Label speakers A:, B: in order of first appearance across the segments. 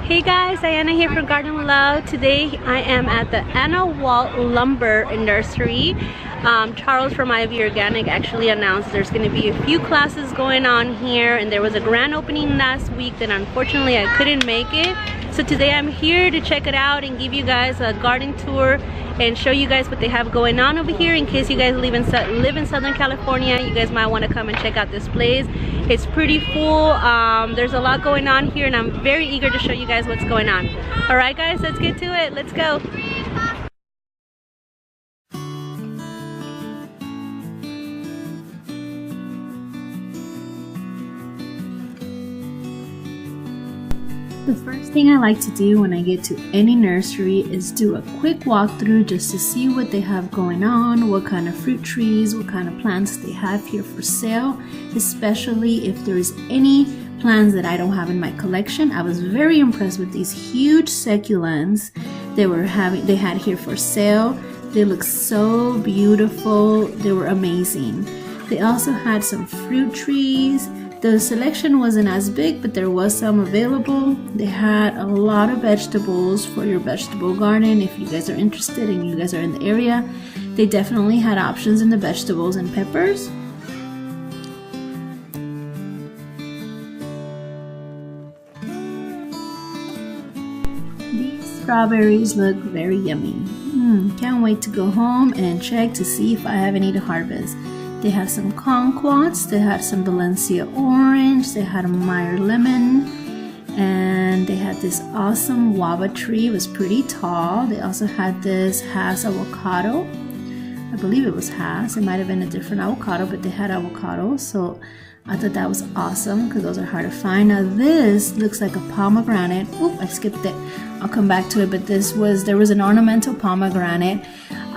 A: Hey guys, Diana here for Garden Love. Today I am at the Anawalt Lumber Nursery. Charles from Ivy Organic actually announced there's going to be a few classes going on here, and there was a grand opening last week that unfortunately I couldn't make it. So today I'm here to check it out and give you guys a garden tour and show you guys what they have going on over here. In case you guys live in Southern California, you guys might want to come and check out this place. It's pretty full. There's a lot going on here, and I'm very eager to show you guys what's going on. All right guys, let's get to it. Let's go. The first thing I like to do when I get to any nursery is do a quick walkthrough just to see what they have going on, what kind of fruit trees, what kind of plants they have here for sale, especially if there's any plants that I don't have in my collection. I was very impressed with these huge succulents they had here for sale. They look so beautiful. They were amazing. They also had some fruit trees. The selection wasn't as big, but there was some available. They had a lot of vegetables for your vegetable garden. If you guys are interested and you guys are in the area, they definitely had options in the vegetables and peppers. These strawberries look very yummy. Can't wait to go home and check to see if I have any to harvest. They have some kumquats, they had some Valencia orange, they had a Meyer lemon, and they had this awesome guava tree. It was pretty tall. They also had this Hass avocado. I believe it was Hass. It might have been a different avocado, but they had avocado, so I thought that was awesome because those are hard to find. Now this looks like a pomegranate. Oop, I skipped it. I'll come back to it, but there was an ornamental pomegranate.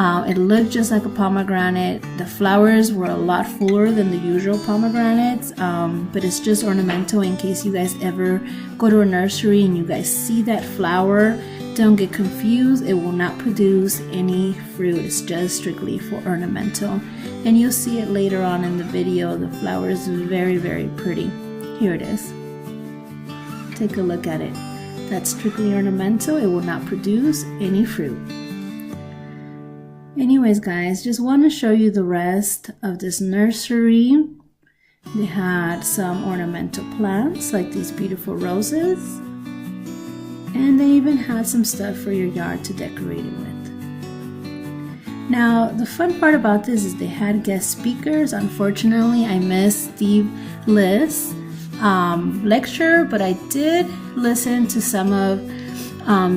A: It looked just like a pomegranate. The flowers were a lot fuller than the usual pomegranates, but it's just ornamental in case you guys ever go to a nursery and you guys see that flower. Don't get confused. It will not produce any fruit. It's just strictly for ornamental. And you'll see it later on in the video. The flower is very, very pretty. Here it is. Take a look at it. That's strictly ornamental. It will not produce any fruit. Anyways guys, just want to show you the rest of this nursery. They had some ornamental plants like these beautiful roses, and they even had some stuff for your yard to decorate it with. Now the fun part about this is they had guest speakers. Unfortunately I missed Steve Liss' lecture, but I did listen to some of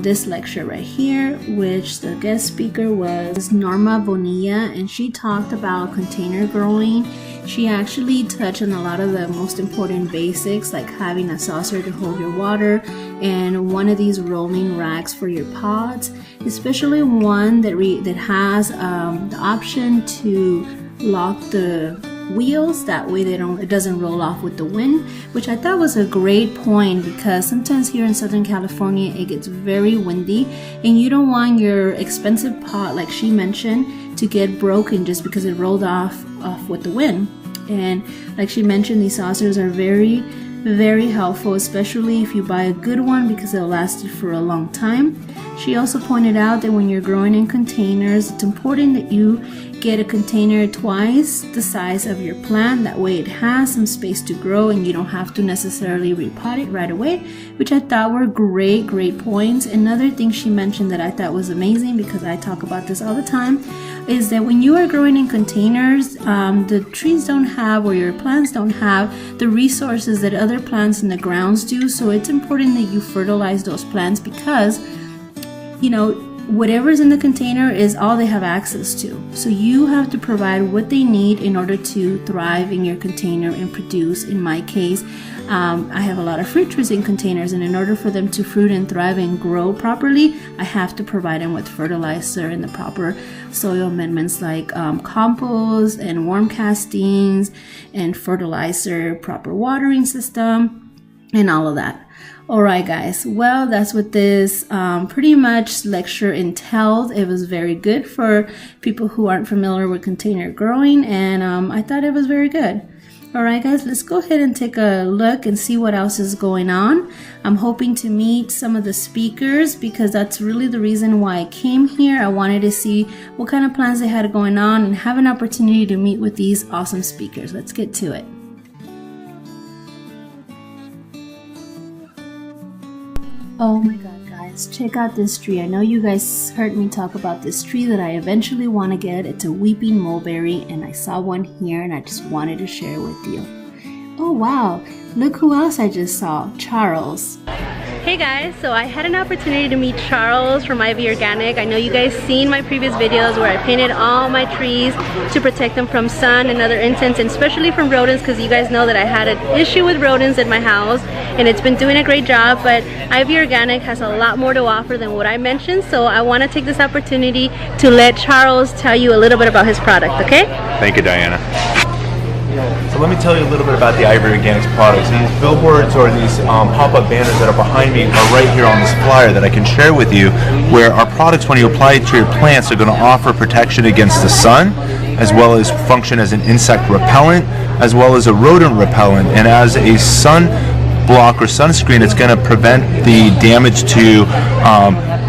A: this lecture right here, which the guest speaker was Norma Bonilla, and she talked about container growing. She actually touched on a lot of the most important basics, like having a saucer to hold your water and one of these rolling racks for your pots, especially one that has the option to lock the wheels. That way it doesn't roll off with the wind, which I thought was a great point, because sometimes here in Southern California it gets very windy and you don't want your expensive pot, like she mentioned, to get broken just because it rolled off with the wind. And like she mentioned, these saucers are very, very helpful, especially if you buy a good one, because it'll last you for a long time. She also pointed out that when you're growing in containers, it's important that you get a container twice the size of your plant. That way it has some space to grow and you don't have to necessarily repot it right away, which I thought were great points. Another thing she mentioned that I thought was amazing, because I talk about this all the time, is that when you are growing in containers, the trees don't have, or your plants don't have, the resources that other plants in the grounds do. So it's important that you fertilize those plants, because whatever's in the container is all they have access to. So you have to provide what they need in order to thrive in your container and produce. In my case, I have a lot of fruit trees in containers, and in order for them to fruit and thrive and grow properly, I have to provide them with fertilizer and the proper soil amendments like compost and worm castings and fertilizer, proper watering system, and all of that. Alright guys, well, that's what this pretty much lecture entailed. It was very good for people who aren't familiar with container growing, and I thought it was very good. Alright guys, let's go ahead and take a look and see what else is going on. I'm hoping to meet some of the speakers because that's really the reason why I came here. I wanted to see what kind of plans they had going on and have an opportunity to meet with these awesome speakers. Let's get to it. Oh my god guys, check out this tree. I know you guys heard me talk about this tree that I eventually want to get. It's a weeping mulberry and I saw one here and I just wanted to share with you. Oh wow, look who else I just saw, Charles. Hey guys, so I had an opportunity to meet Charles from Ivy Organic. I know you guys seen my previous videos where I painted all my trees to protect them from sun and other insects, and especially from rodents, because you guys know that I had an issue with rodents in my house and it's been doing a great job. But Ivy Organic has a lot more to offer than what I mentioned, so I want to take this opportunity to let Charles tell you a little bit about his product, okay?
B: Thank you, Diana. So let me tell you a little bit about the Ivy Organics products. These billboards or these pop-up banners that are behind me are right here on this flyer that I can share with you, where our products, when you apply it to your plants, are going to offer protection against the sun, as well as function as an insect repellent, as well as a rodent repellent. And as a sun block or sunscreen, it's going to prevent the damage to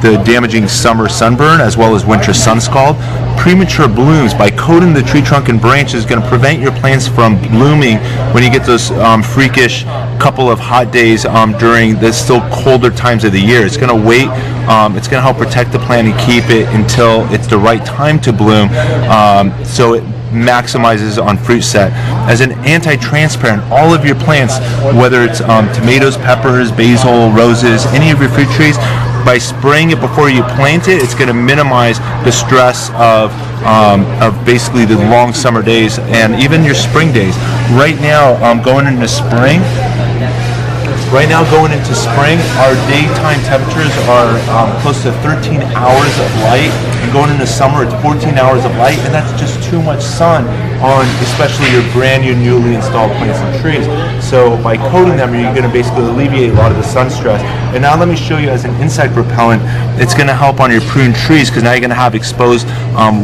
B: the damaging summer sunburn as well as winter sun scald. Premature blooms, by coating the tree trunk and branches, is going to prevent your plants from blooming when you get those freakish couple of hot days during the still colder times of the year. It's going to wait, it's going to help protect the plant and keep it until it's the right time to bloom, so it maximizes on fruit set. As an anti-transparent, all of your plants, whether it's tomatoes, peppers, basil, roses, any of your fruit trees, by spraying it before you plant it, it's going to minimize the stress of basically the long summer days and even your spring days. Right now, going into spring, our daytime temperatures are close to 13 hours of light, and going into summer it's 14 hours of light, and that's just too much sun on especially your brand new newly installed plants and trees. So by coating them, you're going to basically alleviate a lot of the sun stress. And now let me show you, as an insect repellent, it's going to help on your pruned trees, because now you're going to have exposed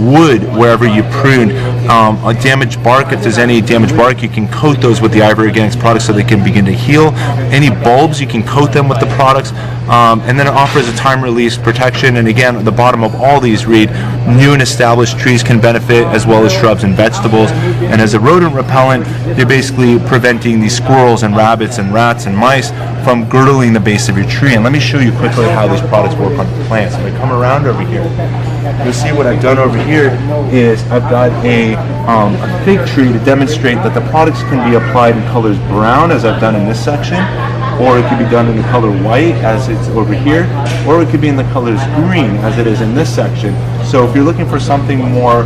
B: wood wherever you prune. A damaged bark, if there's any damaged bark, you can coat those with the Ivy Organics products so they can begin to heal. Any bulbs, you can coat them with the products, and then it offers a time-release protection. And again, at the bottom of all these read, new and established trees can benefit, as well as shrubs and vegetables. And as a rodent repellent, you're basically preventing these squirrels and rabbits and rats and mice from girdling the base of your tree. And let me show you quickly how these products work on plants. If I come around over here, you'll see what I've done over here is I've got a fig tree to demonstrate that the products can be applied in colors brown, as I've done in this section, or it could be done in the color white, as it's over here, or it could be in the colors green, as it is in this section. So if you're looking for something more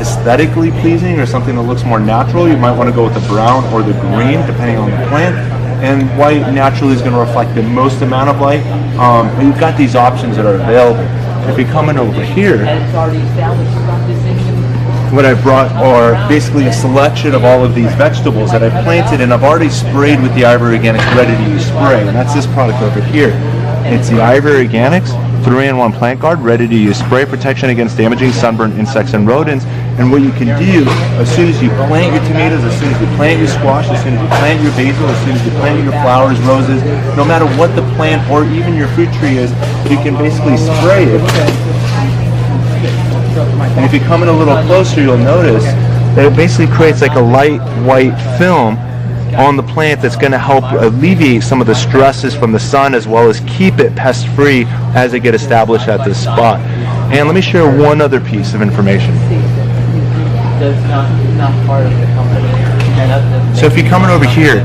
B: aesthetically pleasing or something that looks more natural, you might want to go with the brown or the green, depending on the plant. And white naturally is going to reflect the most amount of light. But you've got these options that are available. If you come in over here, what I brought are basically a selection of all of these vegetables that I planted, and I've already sprayed with the Ivy Organics Ready to Use spray, and that's this product over here. It's the Ivy Organics 3-in-1 Plant Guard Ready to Use spray, protection against damaging sunburn, insects, and rodents. And what you can do, as soon as you plant your tomatoes, as soon as you plant your squash, as soon as you plant your basil, as soon as you plant your flowers, roses, no matter what the plant or even your fruit tree is, you can basically spray it. And if you come in a little closer, you'll notice that it basically creates like a light white film on the plant that's going to help alleviate some of the stresses from the sun, as well as keep it pest free as they get established at this spot. And let me share one other piece of information. So if you come in over here,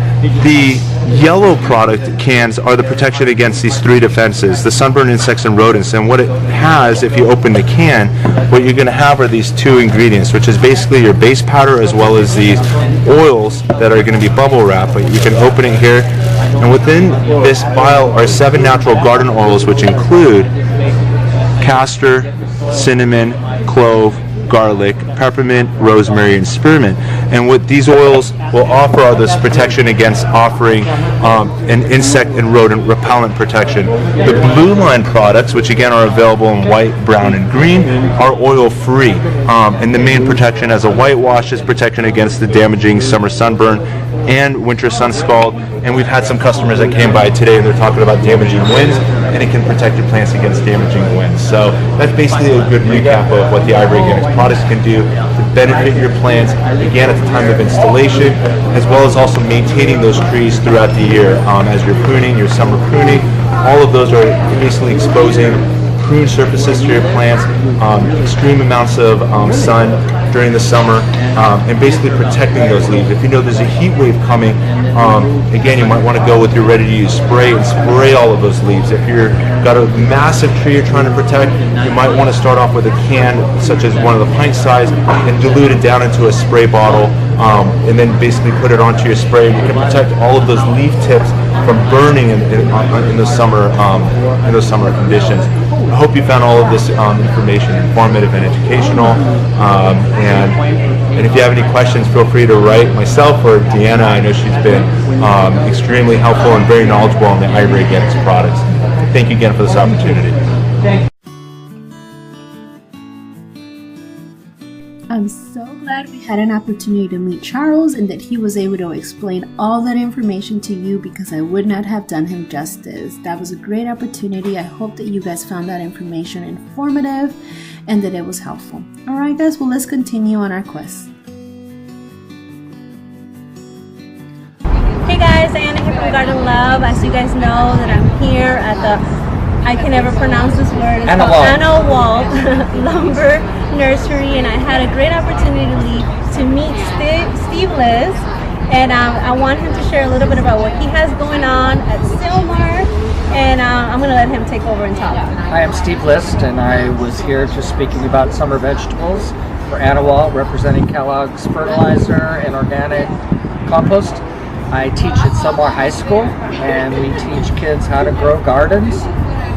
B: the yellow product cans are the protection against these three defenses, the sunburn, insects, and rodents. And what it has, if you open the can, what you're going to have are these two ingredients, which is basically your base powder as well as these oils that are going to be bubble wrap. But you can open it here, and within this vial are 7 natural garden oils, which include castor, cinnamon, clove, garlic, peppermint, rosemary, and spearmint. And what these oils will offer are this protection against offering an insect and rodent repellent protection. The Blue Line products, which again are available in white, brown, and green, are oil free. And the main protection as a whitewash is protection against the damaging summer sunburn and winter sun scald. And we've had some customers that came by today and they're talking about damaging winds, and it can protect your plants against damaging winds. So that's basically a good recap of what the Ivory Organics products can do to benefit your plants, again at the time of installation, as well as also maintaining those trees throughout the year as you're pruning, your summer pruning. All of those are basically exposing prune surfaces to your plants, extreme amounts of sun during the summer, and basically protecting those leaves. If you know there's a heat wave coming, again, you might want to go with your ready-to-use spray and spray all of those leaves. If you've got a massive tree you're trying to protect, you might want to start off with a can, such as one of the pint size, and dilute it down into a spray bottle, and then basically put it onto your spray. You can protect all of those leaf tips from burning in the summer conditions. I hope you found all of this information informative and educational. And if you have any questions, feel free to write myself or Deanna. I know she's been extremely helpful and very knowledgeable on the Ivory Organics products. Thank you again for this opportunity.
A: I'm so glad we had an opportunity to meet Charles and that he was able to explain all that information to you, because I would not have done him justice. That was a great opportunity. I hope that you guys found that information informative and that it was helpful. Alright guys, well let's continue on our quest.
C: Hey guys, Anna here from Garden Love. As you guys know that I'm here at the, I can never pronounce this word, it's called Anawalt Lumber Nursery, and I had a great opportunity to meet Steve Liz, and I want him to share a little bit about what he has going on at Silmar, and I'm going to let him take over and talk.
D: Hi, I'm Steve List, and I was here just speaking about summer vegetables for Anawalt, representing Kellogg's fertilizer and organic compost. I teach at Silmar High School, and we teach kids how to grow gardens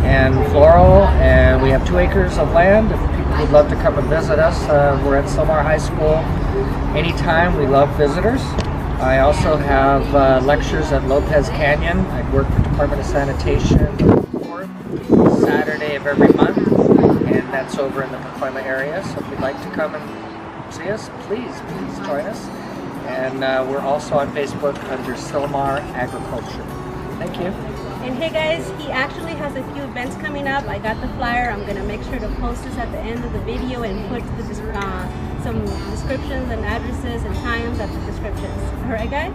D: and floral, and we have 2 acres of land. If people would love to come and visit us, we're at Silmar High School anytime. We love visitors. I also have lectures at Lopez Canyon. I work for Department of Sanitation the 4th Saturday of every month, and that's over in the Pacoima area. So if you'd like to come and see us, please join us. And we're also on Facebook under Silmar Agriculture. Thank you.
C: And hey guys, he actually has a few events coming up. I got the flyer. I'm going to make sure to post this at the end of the video and put some descriptions and addresses and times at the descriptions. Alright guys?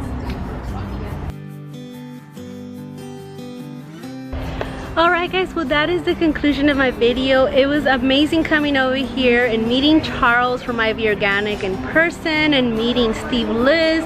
C: Alright guys, well that is the conclusion of my video. It was amazing coming over here and meeting Charles from Ivy Organic in person and meeting Steve Liz.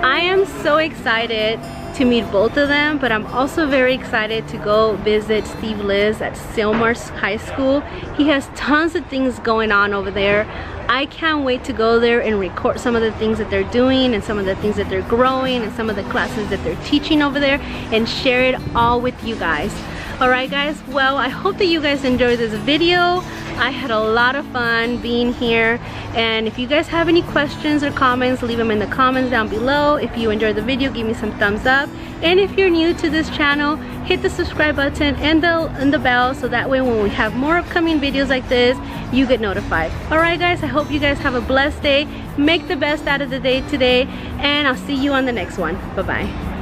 C: I am so excited to meet both of them, but I'm also very excited to go visit Steve Liz at Silmar High School. He has tons of things going on over there. I can't wait to go there and record some of the things that they're doing and some of the things that they're growing and some of the classes that they're teaching over there and share it all with you guys. Alright guys, well I hope that you guys enjoyed this video. I had a lot of fun being here, and if you guys have any questions or comments, leave them in the comments down below. If you enjoyed the video, give me some thumbs up, and if you're new to this channel, hit the subscribe button and the bell, so that way when we have more upcoming videos like this, you get notified. Alright guys, I hope you guys have a blessed day. Make the best out of the day today, and I'll see you on the next one. Bye bye.